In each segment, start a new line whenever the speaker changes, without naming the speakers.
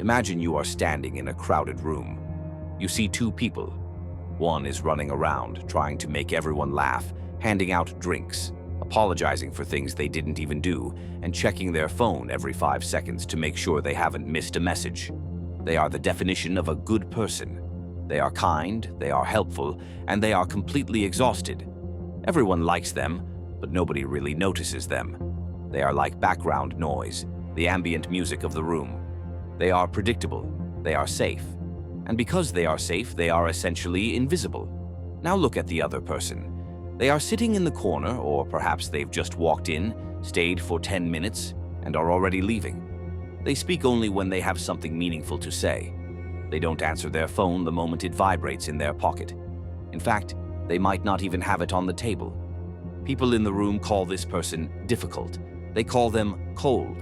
Imagine you are standing in a crowded room. You see two people. One is running around, trying to make everyone laugh, handing out drinks, apologizing for things they didn't even do, and checking their phone every 5 seconds to make sure they haven't missed a message. They are the definition of a good person. They are kind, they are helpful, and they are completely exhausted. Everyone likes them, but nobody really notices them. They are like background noise, the ambient music of the room. They are predictable, they are safe. And because they are safe, they are essentially invisible. Now look at the other person. They are sitting in the corner, or perhaps they've just walked in, stayed for 10 minutes, and are already leaving. They speak only when they have something meaningful to say. They don't answer their phone the moment it vibrates in their pocket. In fact, they might not even have it on the table. People in the room call this person difficult. They call them cold.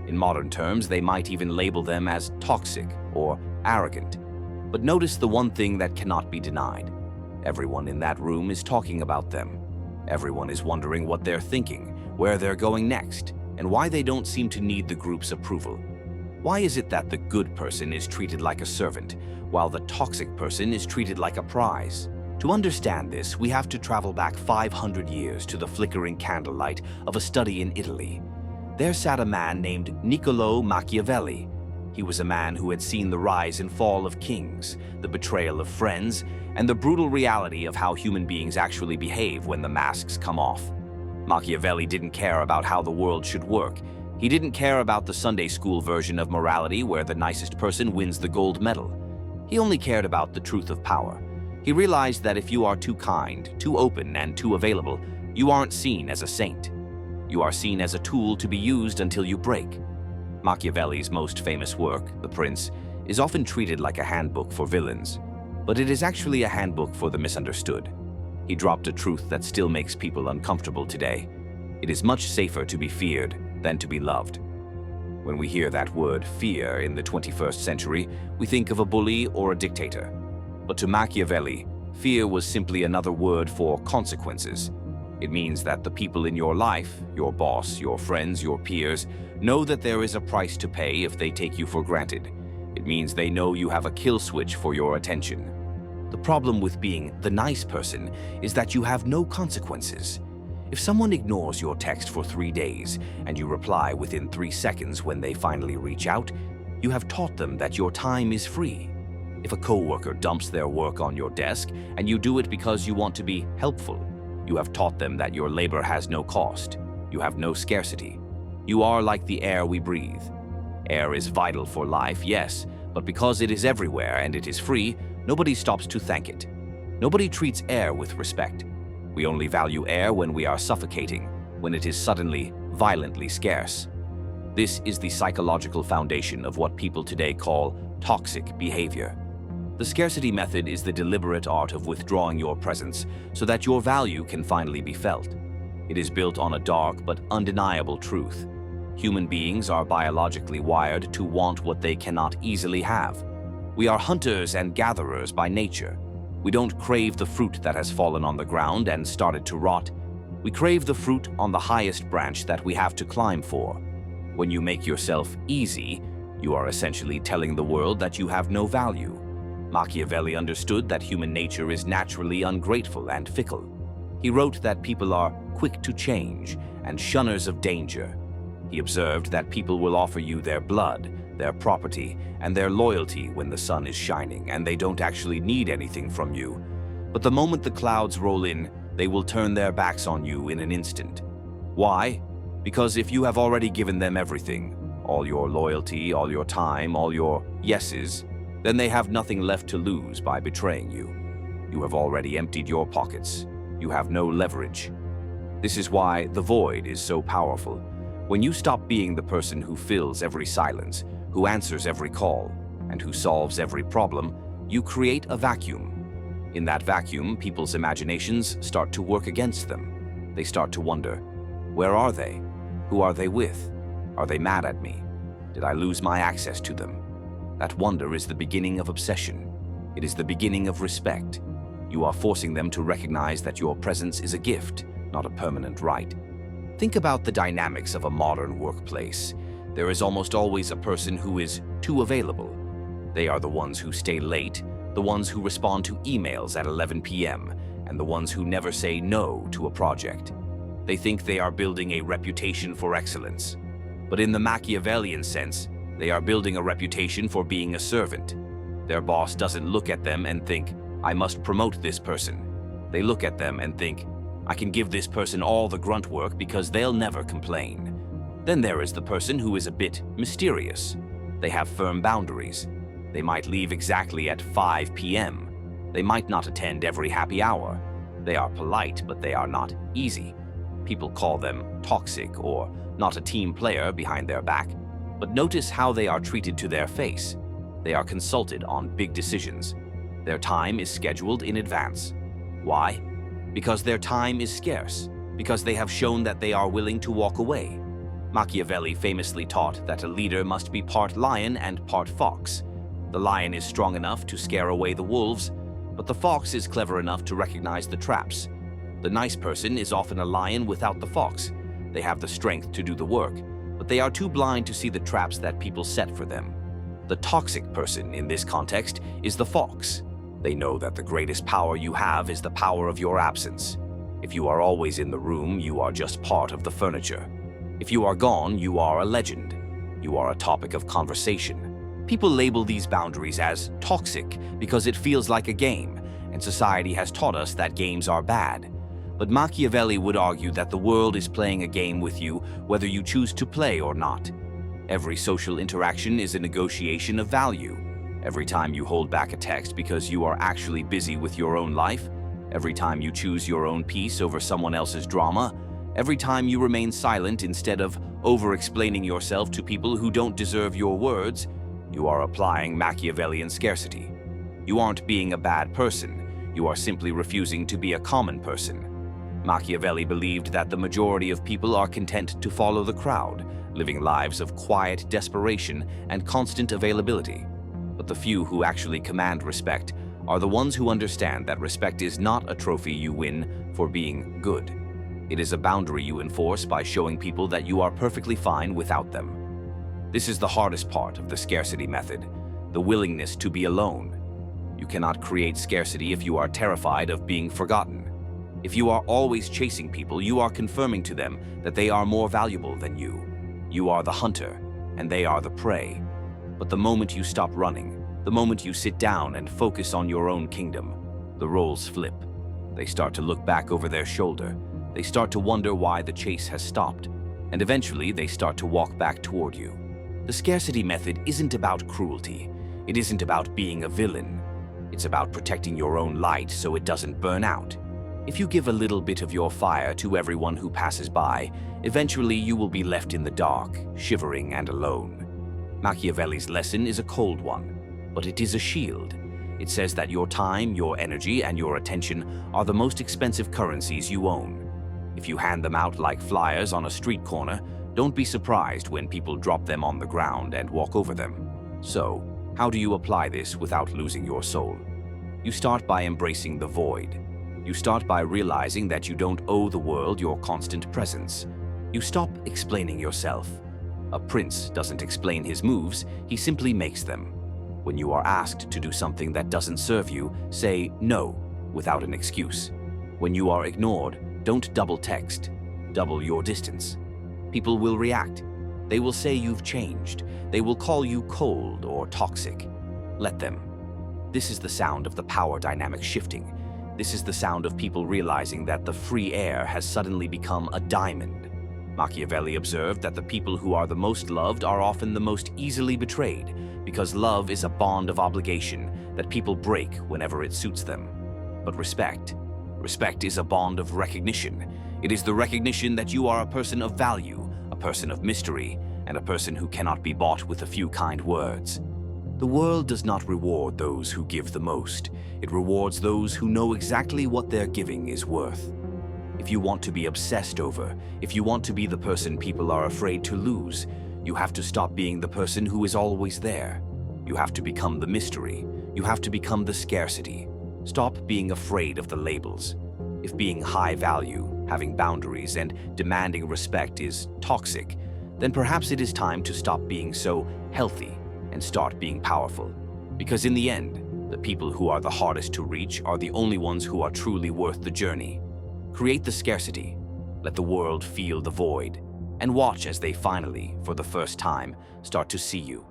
In modern terms, they might even label them as toxic or arrogant. But notice the one thing that cannot be denied. Everyone in that room is talking about them. Everyone is wondering what they're thinking, where they're going next, and why they don't seem to need the group's approval. Why is it that the good person is treated like a servant, while the toxic person is treated like a prize? To understand this, we have to travel back 500 years to the flickering candlelight of a study in Italy. There sat a man named Niccolò Machiavelli. He was a man who had seen the rise and fall of kings, the betrayal of friends, and the brutal reality of how human beings actually behave when the masks come off. Machiavelli didn't care about how the world should work. He didn't care about the Sunday school version of morality where the nicest person wins the gold medal. He only cared about the truth of power. He realized that if you are too kind, too open, and too available, you aren't seen as a saint. You are seen as a tool to be used until you break. Machiavelli's most famous work, The Prince, is often treated like a handbook for villains, but it is actually a handbook for the misunderstood. He dropped a truth that still makes people uncomfortable today. It is much safer to be feared than to be loved. When we hear that word, fear, in the 21st century, we think of a bully or a dictator. But to Machiavelli, fear was simply another word for consequences. It means that the people in your life, your boss, your friends, your peers, know that there is a price to pay if they take you for granted. It means they know you have a kill switch for your attention. The problem with being the nice person is that you have no consequences. If someone ignores your text for 3 days and you reply within 3 seconds when they finally reach out, you have taught them that your time is free. If a coworker dumps their work on your desk and you do it because you want to be helpful, you have taught them that your labor has no cost. You have no scarcity. You are like the air we breathe. Air is vital for life, yes, but because it is everywhere and it is free, nobody stops to thank it. Nobody treats air with respect. We only value air when we are suffocating, when it is suddenly, violently scarce. This is the psychological foundation of what people today call toxic behavior. The scarcity method is the deliberate art of withdrawing your presence so that your value can finally be felt. It is built on a dark but undeniable truth. Human beings are biologically wired to want what they cannot easily have. We are hunters and gatherers by nature. We don't crave the fruit that has fallen on the ground and started to rot. We crave the fruit on the highest branch that we have to climb for. When you make yourself easy, you are essentially telling the world that you have no value. Machiavelli understood that human nature is naturally ungrateful and fickle. He wrote that people are quick to change and shunners of danger. He observed that people will offer you their blood, their property, and their loyalty when the sun is shining and they don't actually need anything from you. But the moment the clouds roll in, they will turn their backs on you in an instant. Why? Because if you have already given them everything, all your loyalty, all your time, all your yeses, then they have nothing left to lose by betraying you. You have already emptied your pockets. You have no leverage. This is why the void is so powerful. When you stop being the person who fills every silence, who answers every call, and who solves every problem, you create a vacuum. In that vacuum, people's imaginations start to work against them. They start to wonder, where are they? Who are they with? Are they mad at me? Did I lose my access to them? That wonder is the beginning of obsession. It is the beginning of respect. You are forcing them to recognize that your presence is a gift, not a permanent right. Think about the dynamics of a modern workplace. There is almost always a person who is too available. They are the ones who stay late, the ones who respond to emails at 11 p.m., and the ones who never say no to a project. They think they are building a reputation for excellence. But in the Machiavellian sense, they are building a reputation for being a servant. Their boss doesn't look at them and think, I must promote this person. They look at them and think, I can give this person all the grunt work because they'll never complain. Then there is the person who is a bit mysterious. They have firm boundaries. They might leave exactly at 5 p.m. They might not attend every happy hour. They are polite, but they are not easy. People call them toxic or not a team player behind their back. But notice how they are treated to their face. They are consulted on big decisions. Their time is scheduled in advance. Why? Because their time is scarce. Because they have shown that they are willing to walk away. Machiavelli famously taught that a leader must be part lion and part fox. The lion is strong enough to scare away the wolves, but the fox is clever enough to recognize the traps. The nice person is often a lion without the fox. They have the strength to do the work, but they are too blind to see the traps that people set for them. The toxic person in this context is the fox. They know that the greatest power you have is the power of your absence. If you are always in the room, you are just part of the furniture. If you are gone, you are a legend. You are a topic of conversation. People label these boundaries as toxic because it feels like a game, and society has taught us that games are bad. But Machiavelli would argue that the world is playing a game with you whether you choose to play or not. Every social interaction is a negotiation of value. Every time you hold back a text because you are actually busy with your own life, every time you choose your own peace over someone else's drama, every time you remain silent instead of over-explaining yourself to people who don't deserve your words, you are applying Machiavellian scarcity. You aren't being a bad person, you are simply refusing to be a common person. Machiavelli believed that the majority of people are content to follow the crowd, living lives of quiet desperation and constant availability. But the few who actually command respect are the ones who understand that respect is not a trophy you win for being good. It is a boundary you enforce by showing people that you are perfectly fine without them. This is the hardest part of the scarcity method, the willingness to be alone. You cannot create scarcity if you are terrified of being forgotten. If you are always chasing people, you are confirming to them that they are more valuable than you. You are the hunter, and they are the prey. But the moment you stop running, the moment you sit down and focus on your own kingdom, the roles flip. They start to look back over their shoulder. They start to wonder why the chase has stopped, and eventually they start to walk back toward you. The scarcity method isn't about cruelty. It isn't about being a villain. It's about protecting your own light so it doesn't burn out. If you give a little bit of your fire to everyone who passes by, eventually you will be left in the dark, shivering and alone. Machiavelli's lesson is a cold one, but it is a shield. It says that your time, your energy, and your attention are the most expensive currencies you own. If you hand them out like flyers on a street corner, don't be surprised when people drop them on the ground and walk over them. So, how do you apply this without losing your soul? You start by embracing the void. You start by realizing that you don't owe the world your constant presence. You stop explaining yourself. A prince doesn't explain his moves, he simply makes them. When you are asked to do something that doesn't serve you, say no without an excuse. When you are ignored, don't double text. Double your distance. People will react. They will say you've changed. They will call you cold or toxic. Let them. This is the sound of the power dynamic shifting. This is the sound of people realizing that the free air has suddenly become a diamond. Machiavelli observed that the people who are the most loved are often the most easily betrayed, because love is a bond of obligation that people break whenever it suits them. But respect is a bond of recognition. It is the recognition that you are a person of value, a person of mystery, and a person who cannot be bought with a few kind words. The world does not reward those who give the most. It rewards those who know exactly what their giving is worth. If you want to be obsessed over, if you want to be the person people are afraid to lose, you have to stop being the person who is always there. You have to become the mystery. You have to become the scarcity. Stop being afraid of the labels. If being high value, having boundaries, and demanding respect is toxic, then perhaps it is time to stop being so healthy and start being powerful. Because in the end, the people who are the hardest to reach are the only ones who are truly worth the journey. Create the scarcity, let the world feel the void, and watch as they finally, for the first time, start to see you